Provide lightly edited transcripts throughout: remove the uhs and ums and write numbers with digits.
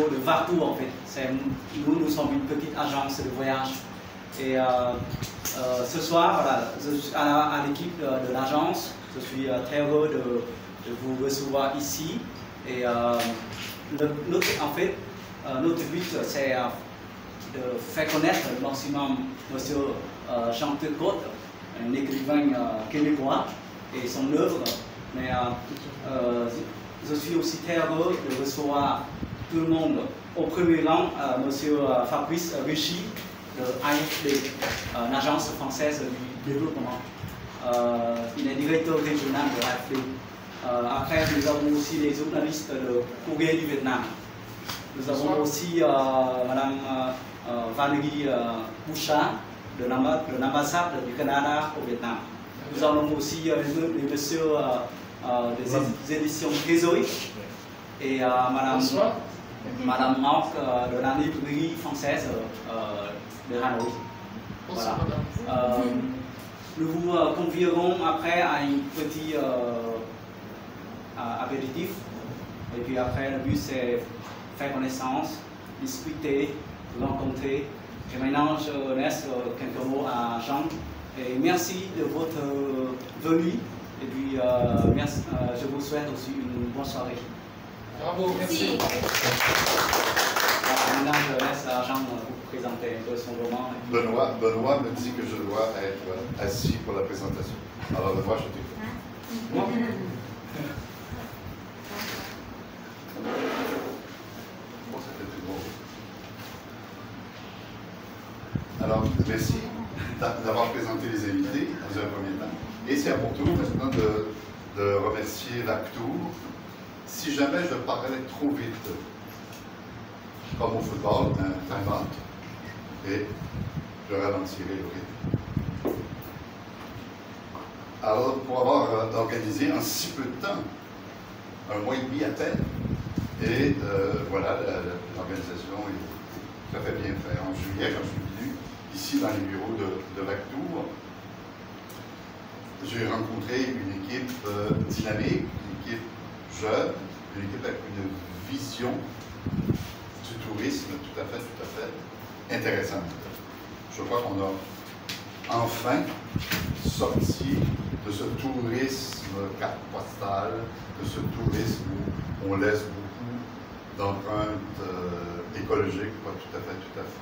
niveau de Vartour en fait. Nous sommes une petite agence de voyage. Et ce soir, voilà, je suis à l'équipe de l'agence. Je suis très heureux de vous recevoir ici. Et notre but, c'est de faire connaître le maximum M. Jean Turcotte, un écrivain québécois, et son œuvre. Mais je suis aussi très heureux de recevoir tout le monde. Au premier rang, M. Fabrice Richy, de AFD, une agence française du développement. Il est directeur régional de l'AFD. Après, nous avons aussi les journalistes de Courrier du Vietnam. Nous avons aussi Mme Valérie Bouchard, de l'ambassade du Canada au Vietnam. Nous avons aussi les messieurs des éditions Réseau et Madame Marc de la librairie française de Hanoï. Voilà. Nous vous convierons après à un petit apéritif. Et puis après, le but c'est faire connaissance, discuter, rencontrer. Et maintenant, je laisse quelques mots à Jean. Et merci de votre venue. Et puis, je vous souhaite aussi une bonne soirée. Bravo, merci. Maintenant, je laisse à Jean vous présenter un peu son roman. Benoît me dit que je dois être assis pour la présentation. Alors, Benoît, je t'écoute. Moi? Bon, ça fait tout beau. Alors, merci d'avoir présenté les invités dans un premier temps. Et c'est à mon tour maintenant de remercier Vactour. Si jamais je parlais trop vite, comme au football, un time-out, et je ralentirai le rythme. Alors, pour avoir organisé en si peu de temps, un mois et demi à peine, et voilà, l'organisation est très bien faite. En juillet, quand je suis venu ici dans les bureaux de Vactour, j'ai rencontré une équipe dynamique, une équipe jeune, une équipe avec une vision du tourisme tout à fait intéressante. Je crois qu'on a enfin sorti de ce tourisme carte postale, de ce tourisme où on laisse beaucoup d'empreintes écologiques, pas tout à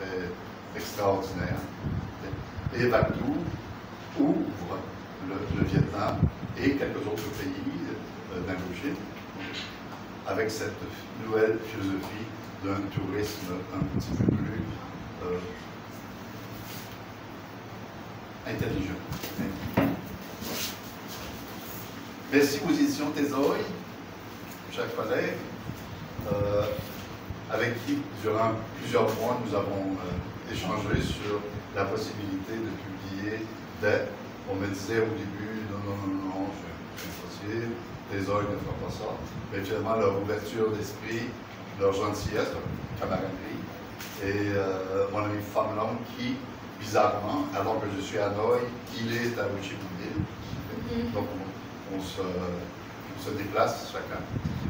fait extraordinaires. Et Vactour ouvre le Vietnam et quelques autres pays d'Indochine avec cette nouvelle philosophie d'un tourisme un petit peu plus intelligent. Merci aux éditions Thésauri, chers collègues, avec qui, durant plusieurs mois, nous avons échangé sur la possibilité de publier des... On me disait au début, non, c'est impossible, Thésauri ne fera pas ça. Mais finalement, leur ouverture d'esprit, leur gentillesse, leur camaraderie, et mon ami Famlong qui, bizarrement, alors que je suis à Hanoï, il est à Ho Chi Minh. Donc, on se déplace chacun.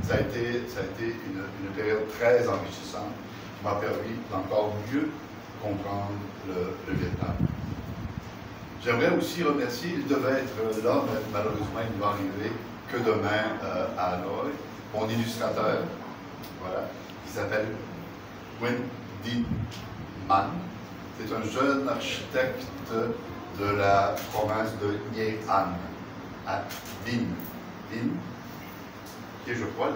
Ça a été une période très enrichissante qui m'a permis d'encore mieux comprendre le Vietnam. J'aimerais aussi remercier, il devait être là, mais malheureusement il ne va arriver que demain à Hanoï, mon illustrateur, voilà, qui s'appelle Nguyen Dinh Man. C'est un jeune architecte de la province de Nghệ An, à Vinh, qui est, je crois,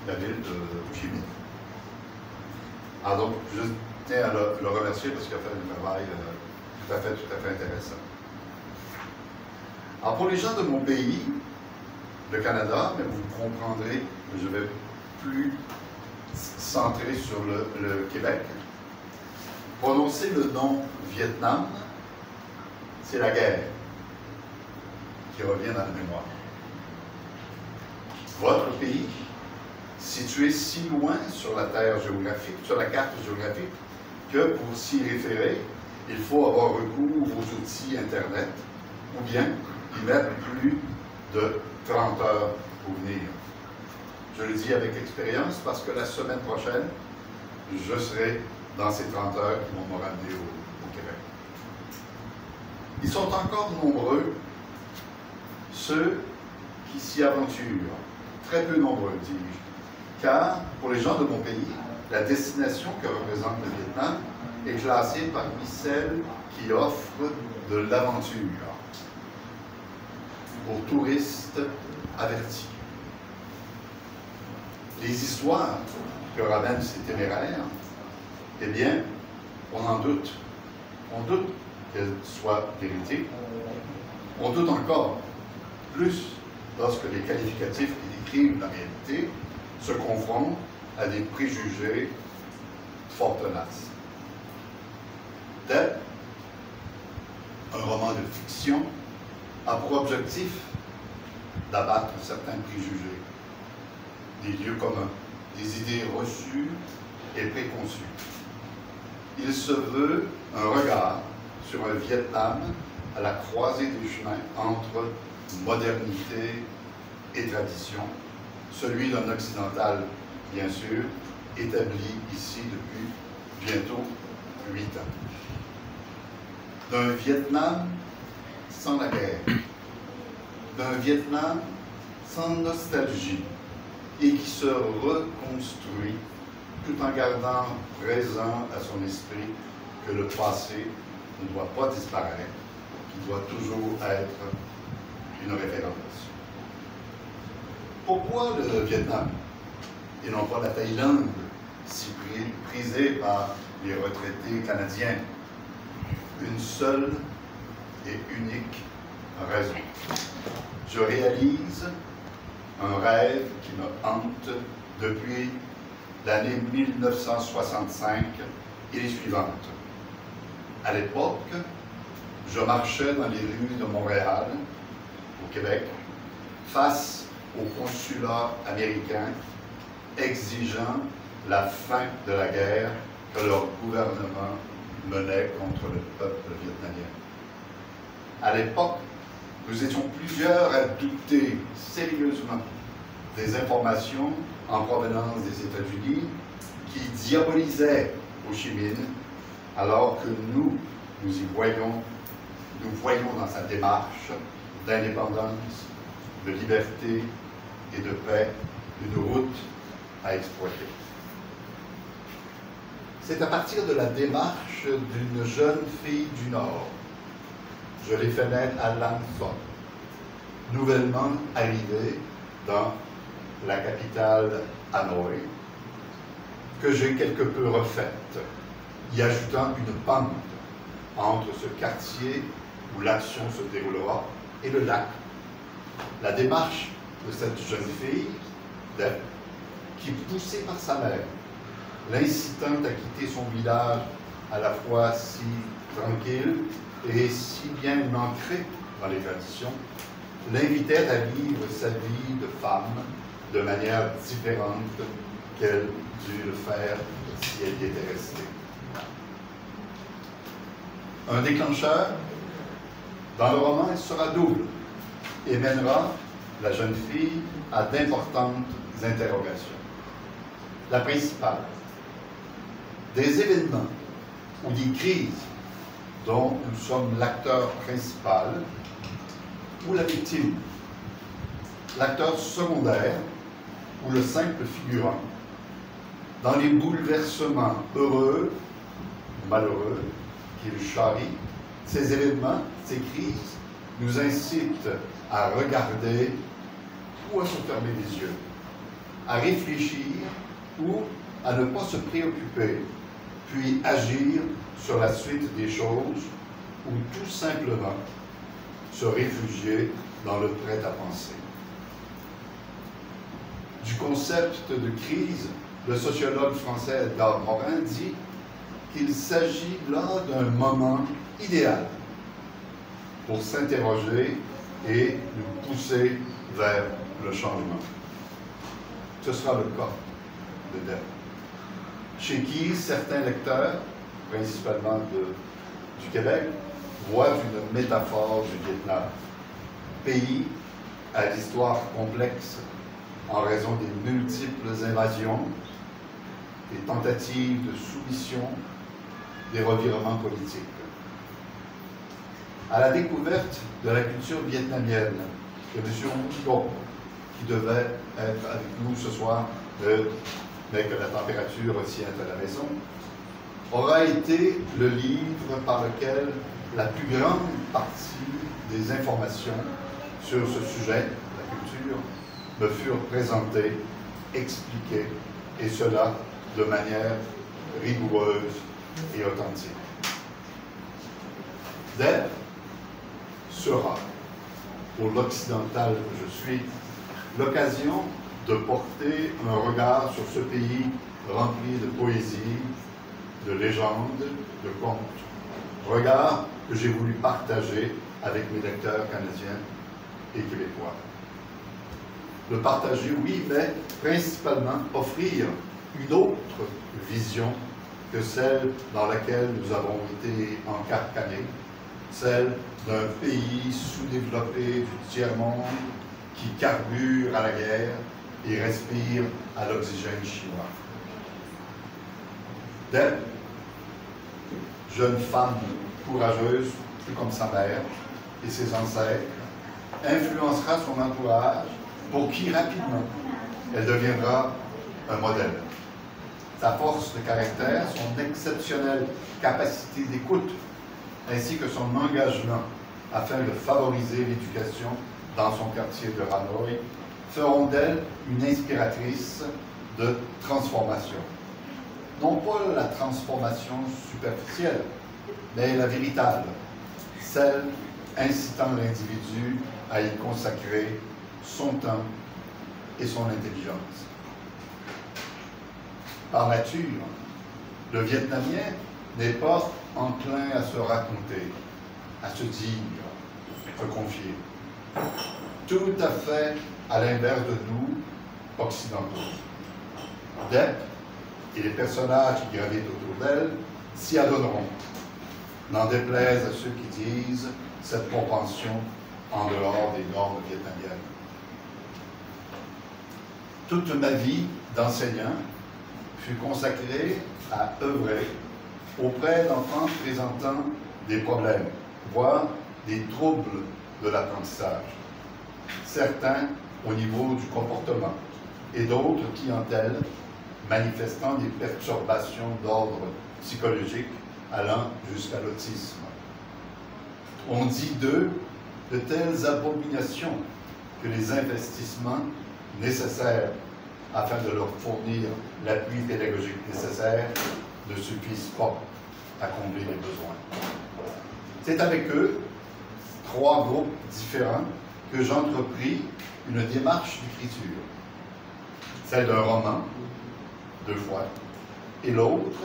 la ville de Ho Chi Minh. Alors, donc, je tiens à le remercier parce qu'il a fait un travail tout à fait intéressant. Alors, pour les gens de mon pays, le Canada, mais vous comprendrez que je vais plus centrer sur le Québec. Prononcer le nom Vietnam, c'est la guerre qui revient dans la mémoire. Votre pays, situé si loin sur la terre géographique, sur la carte géographique, que pour s'y référer, il faut avoir recours aux outils Internet, ou bien y mettre plus de 30 heures pour venir. Je le dis avec expérience parce que la semaine prochaine, je serai dans ces 30 heures qui vont me ramener au Québec. Ils sont encore nombreux, ceux qui s'y aventurent, très peu nombreux, dis-je, car pour les gens de mon pays, la destination que représente le Vietnam est classée parmi celles qui offrent de l'aventure aux touristes avertis. Les histoires que ramènent ces téméraires, eh bien, on en doute. On doute qu'elles soient vérités. On doute encore plus lorsque les qualificatifs qui décrivent la réalité se confrontent à des préjugés fort tenaces. Dep, un roman de fiction, a pour objectif d'abattre certains préjugés, des lieux communs, des idées reçues et préconçues. Il se veut un regard sur un Vietnam à la croisée des chemins entre modernité et tradition, celui d'un occidental, bien sûr, établi ici depuis bientôt 8 ans. D'un Vietnam sans la guerre, d'un Vietnam sans nostalgie et qui se reconstruit tout en gardant présent à son esprit que le passé ne doit pas disparaître, qui doit toujours être une référence. Pourquoi le Vietnam et non pas la Thaïlande, si prisée par les retraités canadiens? Une seule et unique raison. Je réalise un rêve qui me hante depuis l'année 1965 et les suivantes. À l'époque, je marchais dans les rues de Montréal, au Québec, face au consulat américain exigeant la fin de la guerre que leur gouvernement menait contre le peuple vietnamien. À l'époque, nous étions plusieurs à douter sérieusement des informations en provenance des États-Unis qui diabolisaient Ho Chi Minh, alors que nous voyons dans sa démarche d'indépendance, de liberté et de paix une route à exploiter. C'est à partir de la démarche d'une jeune fille du Nord, je l'ai fait naître à Lang Son, nouvellement arrivée dans la capitale Hanoï, que j'ai quelque peu refaite, y ajoutant une pente entre ce quartier où l'action se déroulera et le lac. La démarche de cette jeune fille, Dep, qui, poussée par sa mère, l'incitant à quitter son village à la fois si tranquille et si bien ancré dans les traditions, l'invitait à vivre sa vie de femme de manière différente qu'elle dut le faire si elle y était restée. Un déclencheur, dans le roman, il sera double et mènera la jeune fille à d'importantes interrogations. La principale, des événements ou des crises dont nous sommes l'acteur principal ou la victime, l'acteur secondaire ou le simple figurant, dans les bouleversements heureux ou malheureux qu'ils charrient. Ces événements, ces crises, nous incitent à regarder ou à se fermer les yeux, à réfléchir ou à ne pas se préoccuper, puis agir sur la suite des choses ou tout simplement se réfugier dans le prêt-à-penser. Du concept de crise, le sociologue français Edgar Morin dit qu'il s'agit là d'un moment idéal pour s'interroger et nous pousser vers le changement. Ce sera le cas de Dep, chez qui certains lecteurs, principalement du Québec, voient une métaphore du Vietnam, pays à l'histoire complexe en raison des multiples invasions, des tentatives de soumission, des revirements politiques. À la découverte de la culture vietnamienne de M. Ngo, qui devait être avec nous ce soir, mais que la température tienne à la maison, aura été le livre par lequel la plus grande partie des informations sur ce sujet, la culture, me furent présentées, expliquées, et cela de manière rigoureuse et authentique. Deb sera, pour l'occidental que je suis, l'occasion de porter un regard sur ce pays rempli de poésie, de légendes, de contes. Regard que j'ai voulu partager avec mes lecteurs canadiens et québécois. Le partager, oui, mais principalement offrir une autre vision que celle dans laquelle nous avons été encarcanés, celle d'un pays sous-développé du tiers-monde qui carbure à la guerre et respire à l'oxygène chinois. Deb, jeune femme courageuse, tout comme sa mère et ses ancêtres, influencera son entourage pour qui rapidement elle deviendra un modèle. Sa force de caractère, son exceptionnelle capacité d'écoute, ainsi que son engagement afin de favoriser l'éducation dans son quartier de Hanoï, feront d'elle une inspiratrice de transformation. Non pas la transformation superficielle, mais la véritable, celle incitant l'individu à y consacrer son temps et son intelligence. Par nature, le Vietnamien n'est pas enclin à se raconter, à se dire, se confier. Tout à fait à l'inverse de nous, occidentaux. Deb et les personnages qui gravitent autour d'elle s'y adonneront, n'en déplaise à ceux qui disent cette propension en dehors des normes vietnamiennes. Toute ma vie d'enseignant fut consacrée à œuvrer auprès d'enfants présentant des problèmes, voire des troubles de l'apprentissage. Certains au niveau du comportement et d'autres clientèles manifestant des perturbations d'ordre psychologique allant jusqu'à l'autisme. On dit d'eux de telles abominations que les investissements nécessaires afin de leur fournir l'appui pédagogique nécessaire ne suffisent pas à combler les besoins. C'est avec eux, 3 groupes différents, que j'entrepris une démarche d'écriture. Celle d'un roman, 2 fois, et l'autre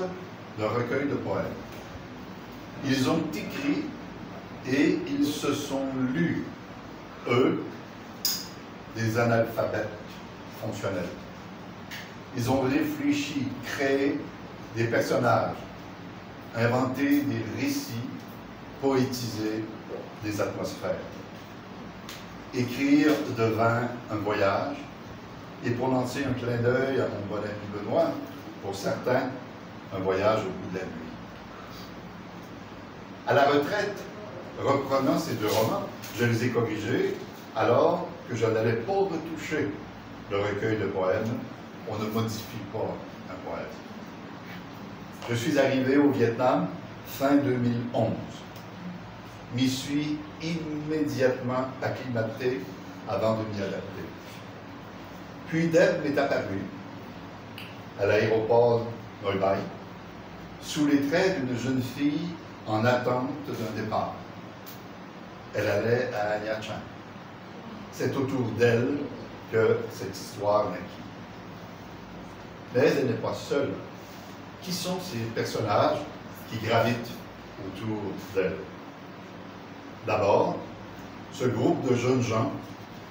d'un recueil de poèmes. Ils ont écrit et ils se sont lus, eux, des analphabètes fonctionnels. Ils ont réfléchi, créé des personnages, inventé des récits, poétisé des atmosphères. Écrire devint un voyage, et pour lancer un clin d'œil à mon bon ami Benoît, pour certains, un voyage au bout de la nuit. À la retraite, reprenant ces 2 romans, je les ai corrigés alors que je n'allais pas retoucher le recueil de poèmes. On ne modifie pas un poème. Je suis arrivé au Vietnam fin 2011. M'y suis immédiatement acclimaté avant de m'y adapter. Puis Deb m'est apparue à l'aéroport Noi Bai, sous les traits d'une jeune fille en attente d'un départ. Elle allait à Nha Trang. C'est autour d'elle que cette histoire naquit. Mais elle n'est pas seule. Qui sont ces personnages qui gravitent autour d'elle? D'abord, ce groupe de jeunes gens,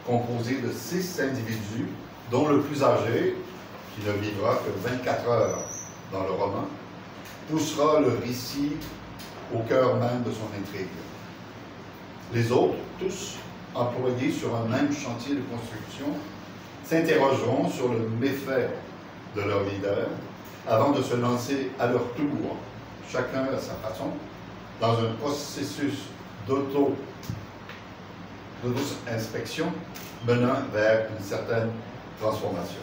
composé de 6 individus, dont le plus âgé, qui ne vivra que 24 heures dans le roman, poussera le récit au cœur même de son intrigue. Les autres, tous employés sur un même chantier de construction, s'interrogeront sur le méfait de leur leader avant de se lancer à leur tour, chacun à sa façon, dans un processus d'auto-inspection menant vers une certaine transformation.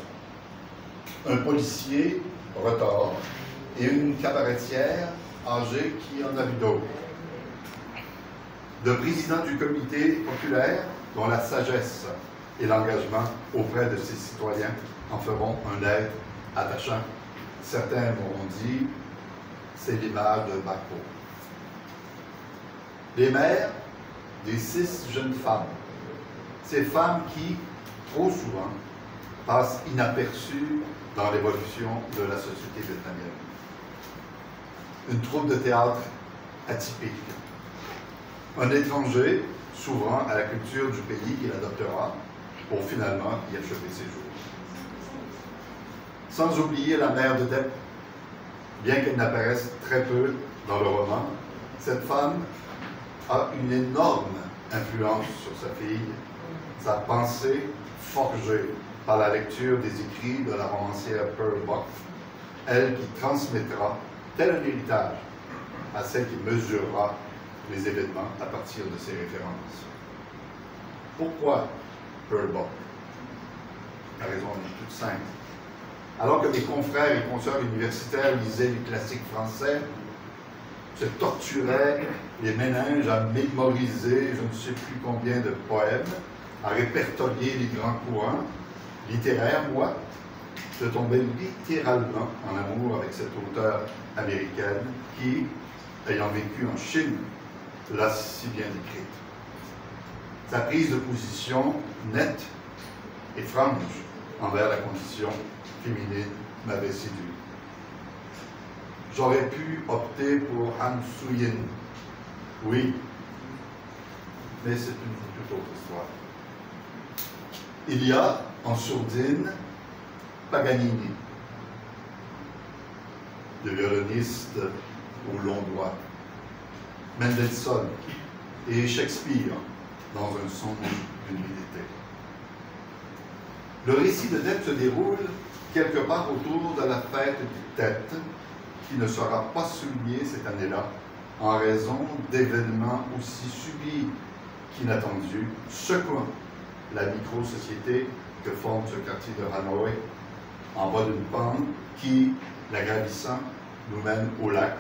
Un policier retors et une cabaretière âgée qui en a vu d'autres. Le président du comité populaire dont la sagesse et l'engagement auprès de ses citoyens en feront un être attachant. Certains m'auront dit, c'est l'image de Bacco. Les mères des 6 jeunes femmes, ces femmes qui, trop souvent, passent inaperçues dans l'évolution de la société vietnamienne. Une troupe de théâtre atypique. Un étranger s'ouvrant à la culture du pays qu'il adoptera pour finalement y achever ses jours. Sans oublier la mère de Depp, bien qu'elle n'apparaisse très peu dans le roman, cette femme a une énorme influence sur sa fille, sa pensée forgée par la lecture des écrits de la romancière Pearl Buck, elle qui transmettra tel un héritage à celle qui mesurera les événements à partir de ses références. Pourquoi Pearl Buck? La raison est toute simple. Alors que mes confrères et consoeurs universitaires lisaient les classiques français, se torturaient les méninges à mémoriser je ne sais plus combien de poèmes, à répertorier les grands courants littéraires, moi, je tombais littéralement en amour avec cette auteure américaine qui, ayant vécu en Chine, l'a si bien décrite. Sa prise de position nette et franche envers la condition féminine m'avait séduit. J'aurais pu opter pour Han Suu-yin, oui, mais c'est une toute autre histoire. Il y a en sourdine Paganini, le violoniste au long doigt, Mendelssohn et Shakespeare dans un songe d'une nuit d'été. Le récit de Depp se déroule quelque part autour de la fête du Tête, qui ne sera pas soulignée cette année-là en raison d'événements aussi subis qu'inattendus, secouant la micro-société que forme ce quartier de Hanoï, en bas d'une pente qui, la gravissant, nous mène au lac,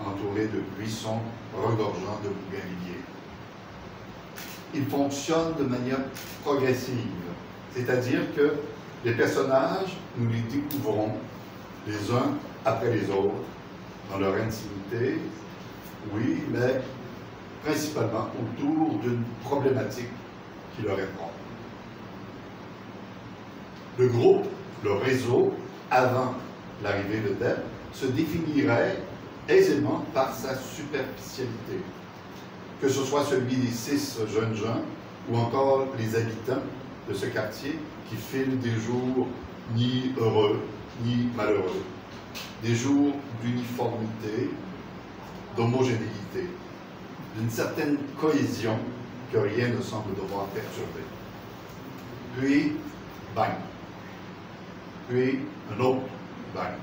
entouré de buissons regorgeant de bougainvilliers. Il fonctionne de manière progressive, c'est-à-dire que les personnages, nous les découvrons les uns après les autres, dans leur intimité, oui, mais principalement autour d'une problématique qui leur est propre. Le groupe, le réseau, avant l'arrivée de Depp, se définirait aisément par sa superficialité, que ce soit celui des 6 jeunes gens ou encore les habitants de ce quartier qui filent des jours ni heureux ni malheureux, des jours d'uniformité, d'homogénéité, d'une certaine cohésion que rien ne semble devoir perturber. Puis, bang. Puis, un autre bang.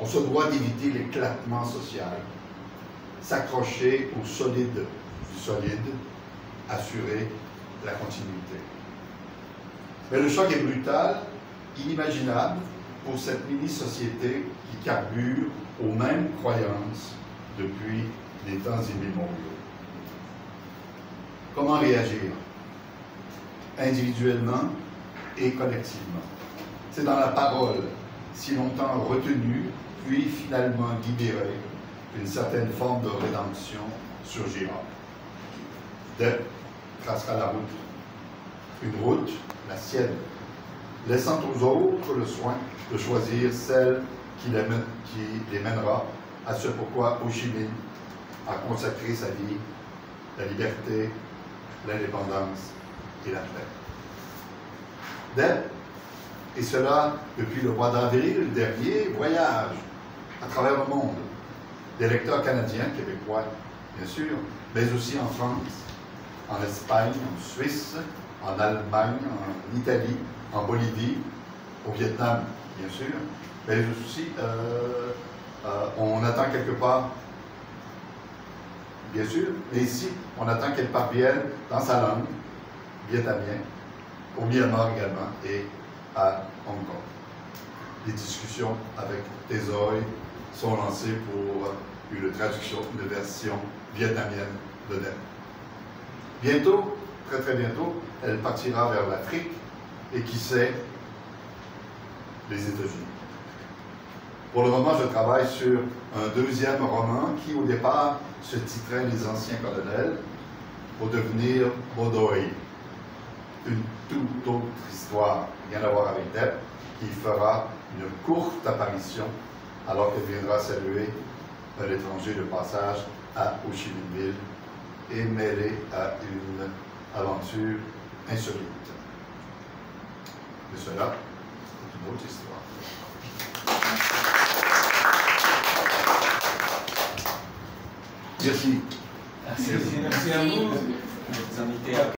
On se doit d'éviter l'éclatement social, s'accrocher au solide du solide, assurer la continuité. Mais le choc est brutal, inimaginable pour cette mini-société qui carbure aux mêmes croyances depuis des temps immémoriaux. Comment réagir? Individuellement et collectivement. C'est dans la parole, si longtemps retenue, puis finalement libérée, qu'une certaine forme de rédemption surgira. Depp tracera la route. Une route, la sienne, laissant aux autres le soin de choisir celle qui les mènera à ce pourquoi Ho Chi Minh a consacré sa vie, la liberté, l'indépendance et la paix. Depp, et cela depuis le mois d'avril dernier, voyage à travers le monde. Des lecteurs canadiens, québécois, bien sûr, mais aussi en France, en Espagne, en Suisse, en Allemagne, en Italie, en Bolivie, au Vietnam, bien sûr, Mais aussi, on attend quelque part, bien sûr, mais ici, on attend qu'elle parvienne dans sa langue, vietnamien, au Myanmar également, et à Hong Kong. Les discussions avec Thézoï sont lancées pour une traduction, une version vietnamienne de DEP. Bientôt, très très bientôt, elle partira vers l'Afrique et qui sait, les États-Unis. Pour le moment, je travaille sur un deuxième roman qui, au départ, se titrait Les Anciens Colonels pour devenir Bodoï. Une toute autre histoire, rien à voir avec DEP, qui fera une courte apparition alors qu'elle viendra saluer un étranger de passage à Ho Chi Minh Ville et mêlée à une aventure insolite. Et cela, c'est une autre histoire. Merci. Merci à vous. Nos invités.